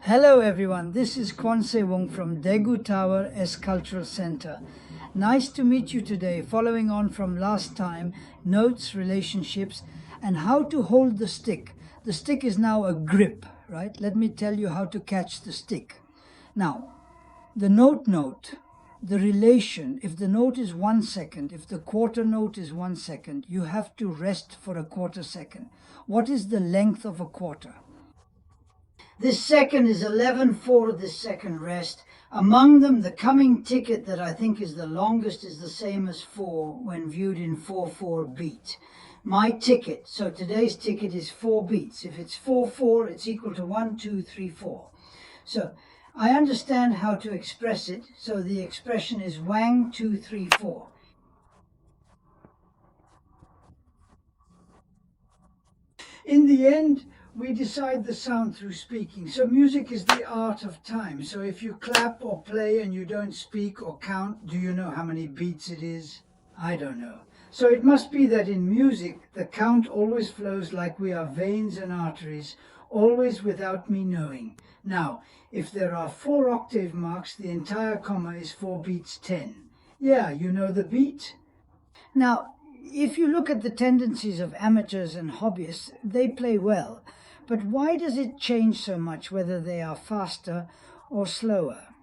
Hello everyone, this is Kwon Se-wong from Daegu Tower S Cultural Center. Nice to meet you today, following on from last time, notes, relationships, and how to hold the stick. The stick is now a grip, right? Let me tell you how to catch the stick. Now, the note, the relation, if the note is 1 second, if the quarter note is 1 second, you have to rest for a quarter second. What is the length of a quarter? This second is 11/4 of this second rest. Among them, the coming ticket that I think is the longest is the same as 4 when viewed in 4/4 beat. My ticket, so today's ticket is 4 beats. If it's 4/4, it's equal to 1, 2, 3, 4. So I understand how to express it. So the expression is wang 2, 3, 4. In the end, we decide the sound through speaking. So music is the art of time. So if you clap or play and you don't speak or count, do you know how many beats it is? I don't know. So it must be that in music, the count always flows like we are veins and arteries, always without me knowing. Now, if there are 4 octave marks, the entire comma is 4 beats 10. Yeah, you know the beat? Now, if you look at the tendencies of amateurs and hobbyists, they play well. But why does it change so much whether they are faster or slower?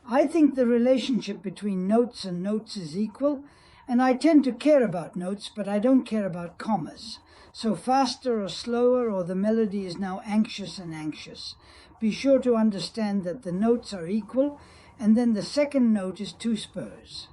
I think the relationship between notes and notes is equal, and I tend to care about notes, but I don't care about commas. So faster or slower, or the melody is now anxious and anxious. Be sure to understand that the notes are equal, and then the second note is 2 spurs.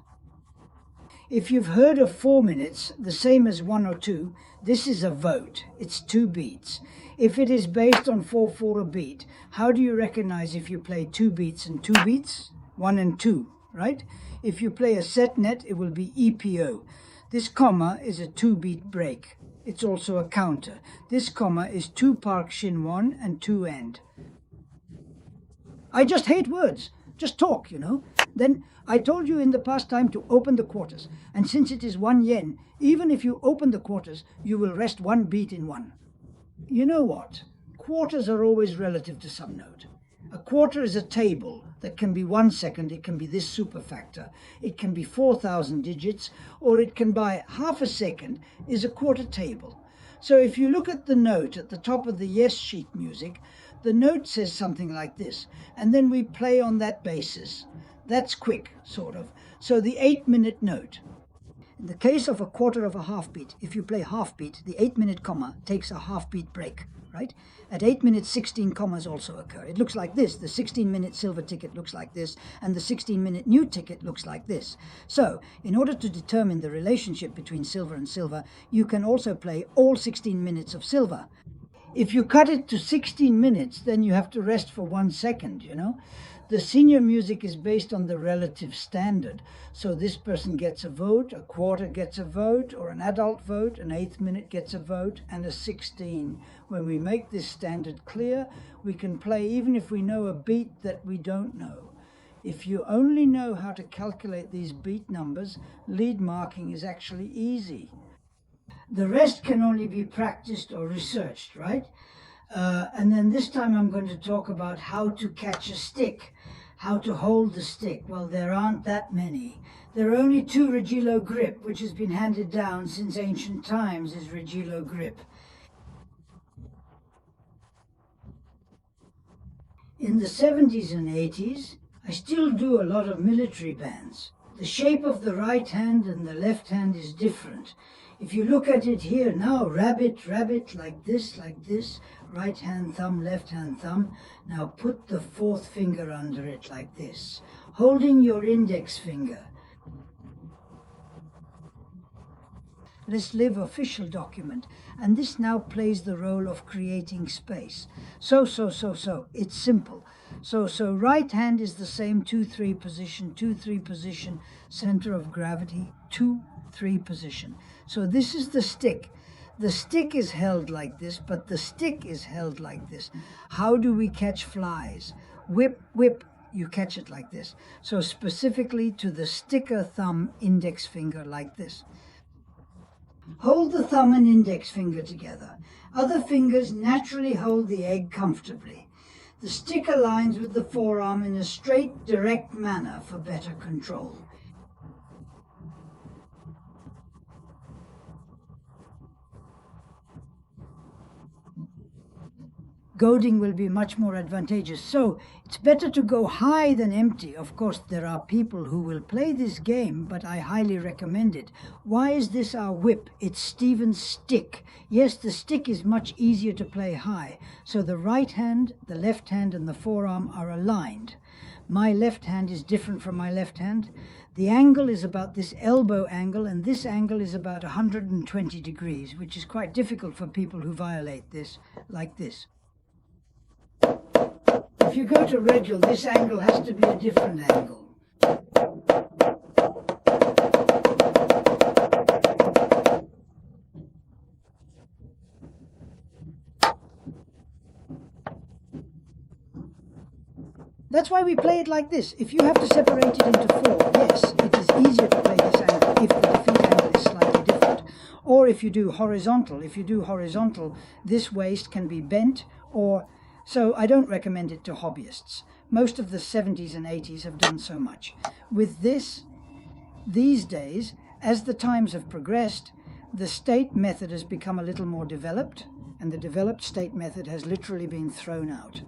If you've heard of 4 minutes, the same as 1 or 2, this is a vote. It's 2 beats. If it is based on 4/4 a beat, how do you recognize if you play 2 beats and 2 beats? 1 and 2, right? If you play a set net, it will be EPO. This comma is a 2-beat break. It's also a counter. This comma is 2 park shin 1 and 2 end. I just hate words. Just talk, you know. Then I told you in the past time to open the quarters. And since it is 1 yen, even if you open the quarters, you will rest 1 beat in 1. You know what? Quarters are always relative to some note. A quarter is a table that can be 1 second, it can be this superfactor, it can be 4,000 digits, or it can by half a second is a quarter table. So if you look at the note at the top of the yes sheet music, the note says something like this, and then we play on that basis. That's quick, sort of. So the 8-minute note. In the case of a quarter of a half beat, if you play half beat, the 8-minute comma takes a half beat break, right? At 8 minutes, 16 commas also occur. It looks like this. The 16-minute silver ticket looks like this, and the 16-minute new ticket looks like this. So, in order to determine the relationship between silver and silver, you can also play all 16 minutes of silver. If you cut it to 16 minutes, then you have to rest for 1 second, you know? The senior music is based on the relative standard. So this person gets a vote, a quarter gets a vote, or an adult vote, an 8th minute gets a vote, and a 16. When we make this standard clear, we can play even if we know a beat that we don't know. If you only know how to calculate these beat numbers, lead marking is actually easy. The rest can only be practiced or researched, right? And then this time I'm going to talk about how to catch a stick, how to hold the stick. Well, there aren't that many. There are only 2 Regilo grip, which has been handed down since ancient times as Regilo grip. In the 70s and 80s, I still do a lot of military bands. The shape of the right hand and the left hand is different. If you look at it here now, rabbit, rabbit, like this, right hand thumb, left hand thumb. Now put the 4th finger under it like this, holding your index finger. Let's live official document, and this now plays the role of creating space. So, it's simple. So right hand is the same 2-3 position, 2-3 position, center of gravity, 2-3 position. So this is the stick. The stick is held like this, but the stick is held like this. How do we catch flies? Whip, whip, you catch it like this. So specifically to the sticker thumb index finger like this. Hold the thumb and index finger together. Other fingers naturally hold the egg comfortably. The stick aligns with the forearm in a straight, direct manner for better control. Goading will be much more advantageous. So it's better to go high than empty. Of course, there are people who will play this game, but I highly recommend it. Why is this our whip? It's Stephen's stick. Yes, the stick is much easier to play high. So the right hand, the left hand, and the forearm are aligned. My left hand is different from my left hand. The angle is about this elbow angle, and this angle is about 120 degrees, which is quite difficult for people who violate this, like this. If you go to regular, this angle has to be a different angle. That's why we play it like this. If you have to separate it into four, yes, it is easier to play this angle if the defeat angle is slightly different. Or if you do horizontal, this waist can be bent, or so I don't recommend it to hobbyists. Most of the 70s and 80s have done so much. With this, these days, as the times have progressed, the state method has become a little more developed, and the developed state method has literally been thrown out.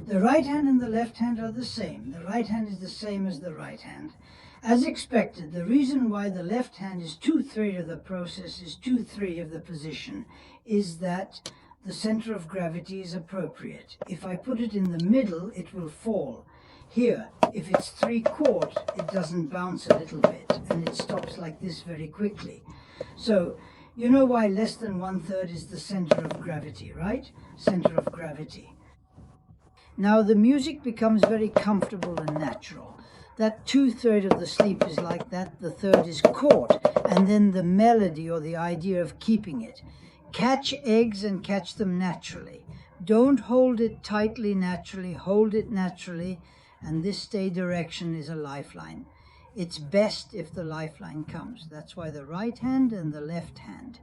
The right hand and the left hand are the same. The right hand is the same as the right hand. As expected, the reason why the left hand is 2/3 of the process, is 2/3 of the position, is that the center of gravity is appropriate. If I put it in the middle, it will fall. Here, if it's 3/4, it doesn't bounce a little bit, and it stops like this very quickly. So, you know why less than 1/3 is the center of gravity, right? Center of gravity. Now the music becomes very comfortable and natural. That 2/3 of the sleep is like that, the third is caught, and then the melody or the idea of keeping it. Catch eggs and catch them naturally. Don't hold it tightly naturally, hold it naturally, and this stay direction is a lifeline. It's best if the lifeline comes. That's why the right hand and the left hand.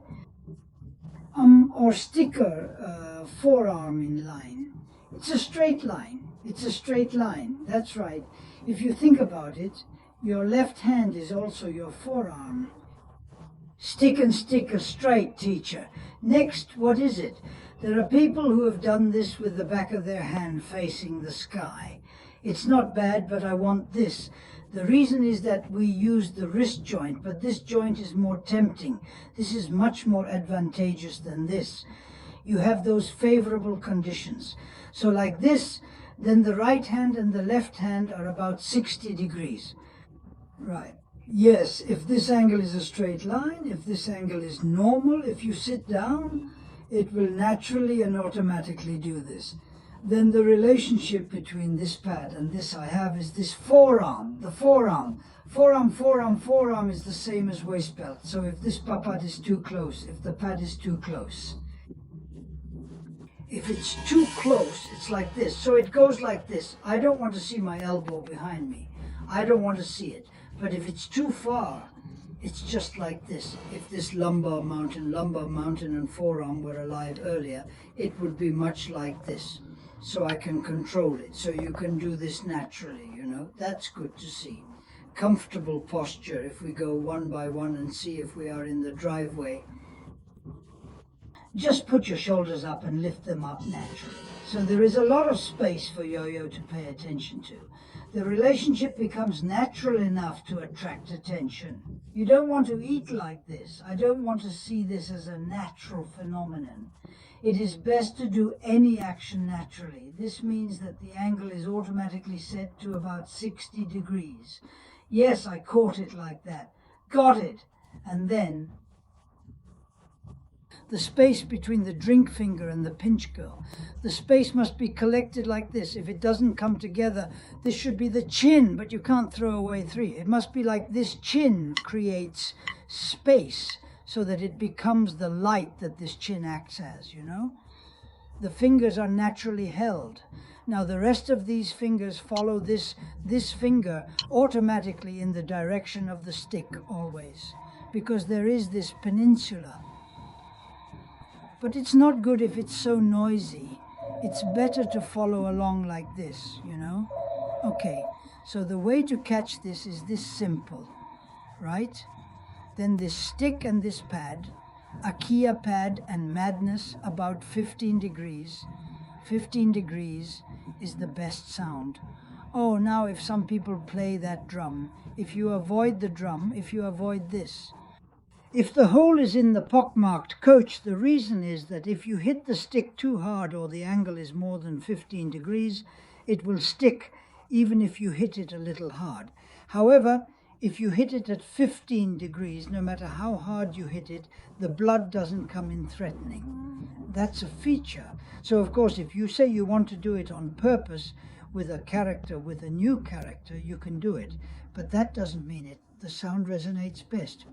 Or sticker, forearm in line. It's a straight line. It's a straight line. That's right. If you think about it, your left hand is also your forearm. Stick and sticker straight, teacher. Next, what is it? There are people who have done this with the back of their hand facing the sky. It's not bad, but I want this. The reason is that we use the wrist joint, but this joint is more tempting. This is much more advantageous than this. You have those favorable conditions. So like this, then the right hand and the left hand are about 60 degrees. Right. Yes, if this angle is a straight line, if this angle is normal, if you sit down, it will naturally and automatically do this. Then the relationship between this pad and this I have is this forearm, the forearm. Forearm is the same as waist belt. So if this pad is too close, if the pad is too close. If it's too close, it's like this. So it goes like this. I don't want to see my elbow behind me. I don't want to see it. But if it's too far, it's just like this. If this lumbar mountain and forearm were alive earlier, it would be much like this. So I can control it. So you can do this naturally, you know. That's good to see. Comfortable posture if we go one by one and see if we are in the driveway. Just put your shoulders up and lift them up naturally. So there is a lot of space for yo-yo to pay attention to. The relationship becomes natural enough to attract attention. You don't want to eat like this. I don't want to see this as a natural phenomenon. It is best to do any action naturally. This means that the angle is automatically set to about 60 degrees. Yes, I caught it like that. Got it. And then the space between the drink finger and the pinch girl. The space must be collected like this. If it doesn't come together, this should be the chin, but you can't throw away 3. It must be like this chin creates space so that it becomes the light that this chin acts as, you know? The fingers are naturally held. Now the rest of these fingers follow this finger automatically in the direction of the stick always, because there is this peninsula. But it's not good if it's so noisy. it's better to follow along like this, you know? Okay, so the way to catch this is this simple, right? Then this stick and this pad, a Kia pad and madness about 15 degrees. 15 degrees is the best sound. Oh, now if some people play that drum, if you avoid the drum, if you avoid this. If the hole is in the pockmarked coach, the reason is that if you hit the stick too hard or the angle is more than 15 degrees, it will stick even if you hit it a little hard. However, if you hit it at 15 degrees, no matter how hard you hit it, the blood doesn't come in threatening. That's a feature. So, of course, if you say you want to do it on purpose with a character, with a new character, you can do it. But that doesn't mean the sound resonates best.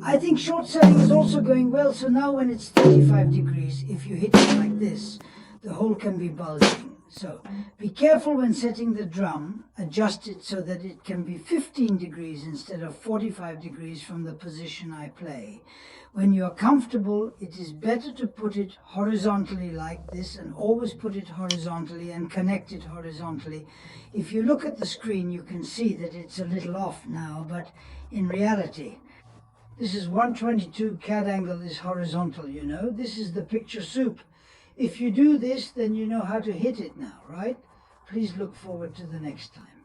I think short setting is also going well. So now when it's 35 degrees, if you hit it like this, the hole can be bulging. So be careful when setting the drum, adjust it so that it can be 15 degrees instead of 45 degrees from the position I play. When you are comfortable, it is better to put it horizontally like this, and always put it horizontally and connect it horizontally. If you look at the screen, you can see that it's a little off now, but in reality, this is 122 CAD angle is horizontal, you know. This is the picture soup. If you do this, then you know how to hit it now, right? Please look forward to the next time.